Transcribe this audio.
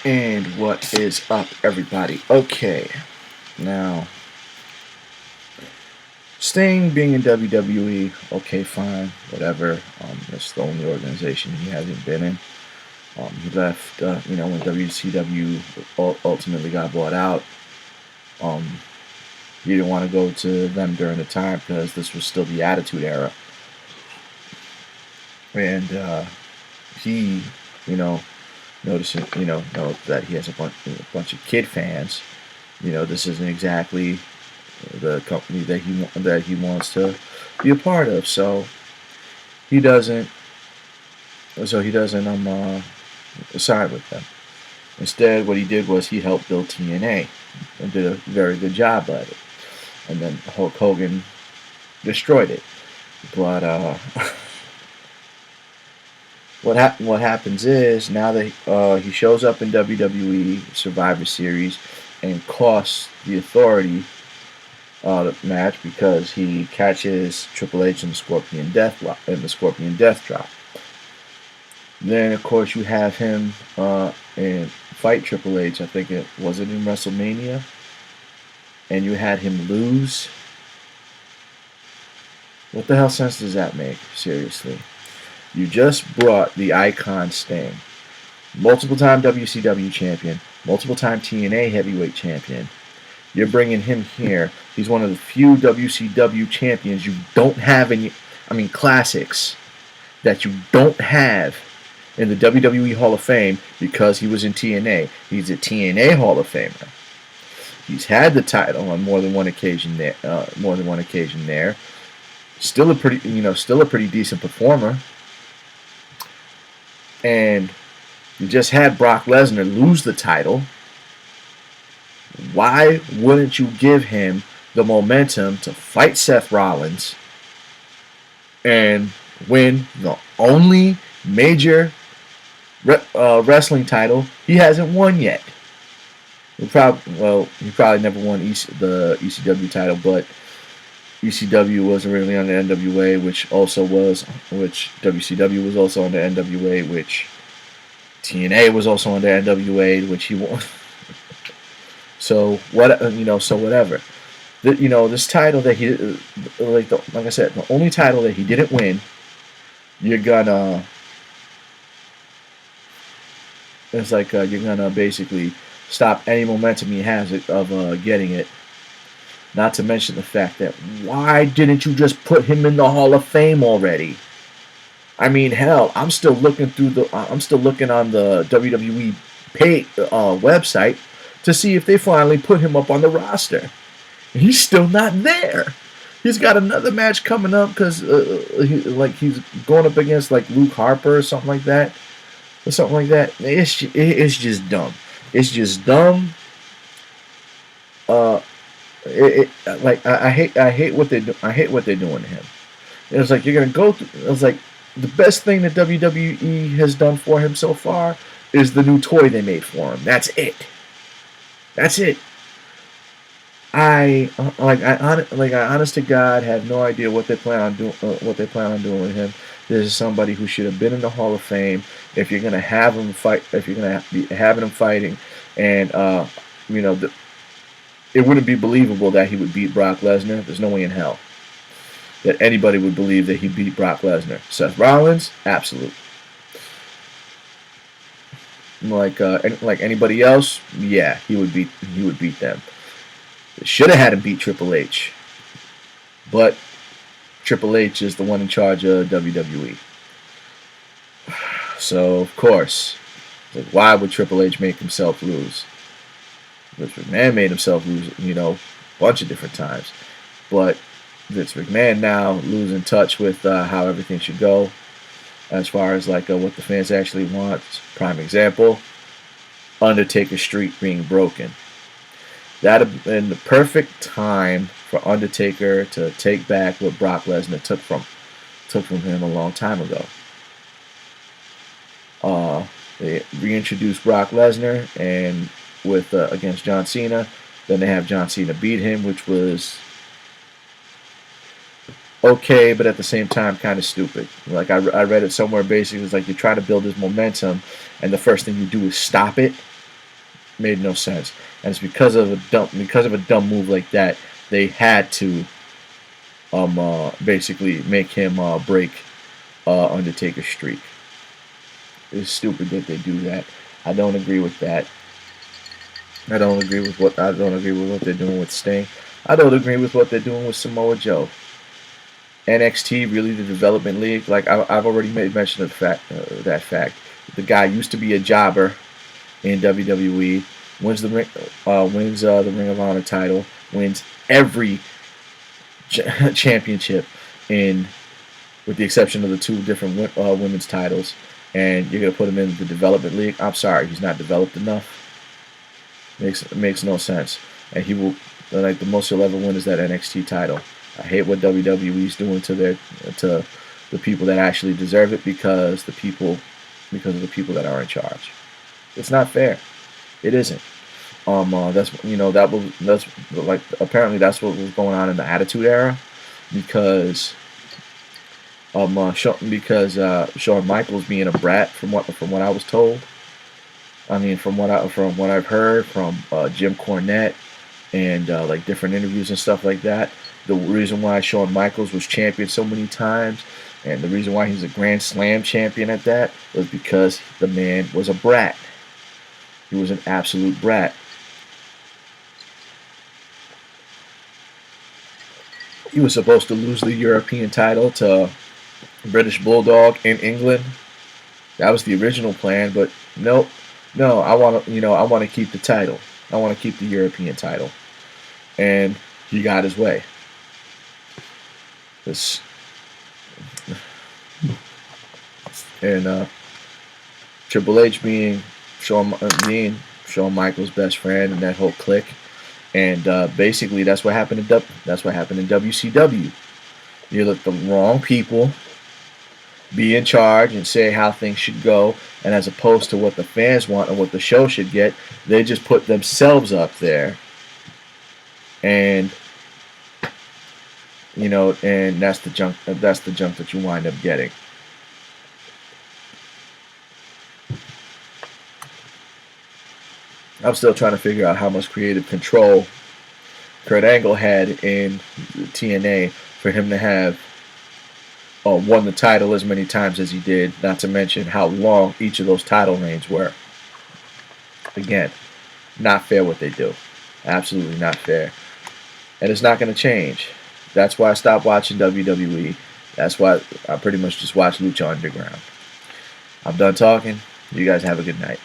And what is up, everybody? Okay, now Sting being in WWE, okay, fine, whatever. That's the only organization he hasn't been in. He left, when WCW ultimately got bought out. Um, he didn't want to go to them during the time because this was still the Attitude Era, and he, you know, noticing, know that he has a bunch of kid fans. This isn't exactly the company that he wants to be a part of. He doesn't. So he doesn't side with them. Instead, what he did was he helped build TNA and did a very good job at it. And then Hulk Hogan destroyed it. But what happens is now that he shows up in WWE Survivor Series and costs the Authority the match because he catches Triple H in the Scorpion Death Drop. Then of course you have him and fight Triple H. I think it was in WrestleMania, and you had him lose. What the hell sense does that make? Seriously, you just brought the Icon Sting, multiple time WCW champion, multiple time TNA heavyweight champion. You're bringing him here. He's one of the few WCW champions you don't have classics that you don't have in the WWE Hall of Fame because he was in TNA. He's a TNA Hall of Famer. He's had the title on more than one occasion there. Still a pretty decent performer. And you just had Brock Lesnar lose the title. Why wouldn't you give him the momentum to fight Seth Rollins and win the only major wrestling title he hasn't won yet? He probably never won the ECW title, but ECW was originally on the NWA, which WCW was also on the NWA, which TNA was also on the NWA, which he won. So whatever. This title that he like I said, the only title that he didn't win, you're gonna basically stop any momentum he has of getting it. Not to mention the fact that why didn't you just put him in the Hall of Fame already? I mean, hell, I'm still looking on the WWE website to see if they finally put him up on the roster. He's still not there. He's got another match coming up because he's going up against like Luke Harper or something like that. It's just dumb. It's just dumb. I hate what they do. I hate what they're doing to him. It's like you're gonna go through. It's like the best thing that WWE has done for him so far is the new toy they made for him. That's it. I honest to God have no idea what they plan on doing. What they plan on doing with him. This is somebody who should have been in the Hall of Fame. If you're gonna have him fight, if you're gonna be having him fighting, and it wouldn't be believable that he would beat Brock Lesnar. There's no way in hell that anybody would believe that he beat Brock Lesnar. Seth Rollins, absolute. Like anybody else, yeah, he would beat them. They should have had him beat Triple H, but Triple H is the one in charge of WWE. So of course, why would Triple H make himself lose? Vince McMahon made himself lose, a bunch of different times, but Vince McMahon now losing touch with how everything should go, as far as what the fans actually want. Prime example, Undertaker Street being broken. That would have been the perfect time for Undertaker to take back what Brock Lesnar took from him a long time ago. They reintroduced Brock Lesnar and against John Cena. Then they have John Cena beat him, which was okay, but at the same time kind of stupid. Like I read it somewhere, basically it's like you try to build this momentum and the first thing you do is stop it. Made no sense, and it's because of a dumb move like that. They had to basically make him break Undertaker's streak. It's stupid that they do that. I don't agree with that. I don't agree with what they're doing with Sting. I don't agree with what they're doing with Samoa Joe. NXT really the development league. Like I've already made mention of that fact. The guy used to be a jobber in WWE. Wins the Ring of Honor title. Wins every championship in, with the exception of the two different women's titles. And you're gonna put him in the development league. I'm sorry, he's not developed enough. Makes no sense. And he will, like, the most he'll ever win is that NXT title. I hate what WWE's doing to the people that actually deserve it because of the people that are in charge. It's not fair. It isn't. That's like apparently that's what was going on in the Attitude Era because Shawn Michaels being a brat from what I was told. I mean, from what I've heard from Jim Cornette and like different interviews and stuff like that, the reason why Shawn Michaels was champion so many times, and the reason why he's a Grand Slam champion at that, was because the man was a brat. He was an absolute brat. He was supposed to lose the European title to British Bulldog in England. That was the original plan, but nope. No, I want to keep the title. I want to keep the European title. And he got his way. This and Triple H being Shawn Michaels' best friend and that whole clique, and basically that's what happened in WCW. You let the wrong people be in charge and say how things should go, and as opposed to what the fans want and what the show should get, they just put themselves up there, and and that's the junk. That's the junk that you wind up getting. I'm still trying to figure out how much creative control Kurt Angle had in TNA for him to have won the title as many times as he did, not to mention how long each of those title reigns were. Again, not fair what they do. Absolutely not fair. And it's not going to change. That's why I stopped watching WWE. That's why I pretty much just watch Lucha Underground. I'm done talking. You guys have a good night.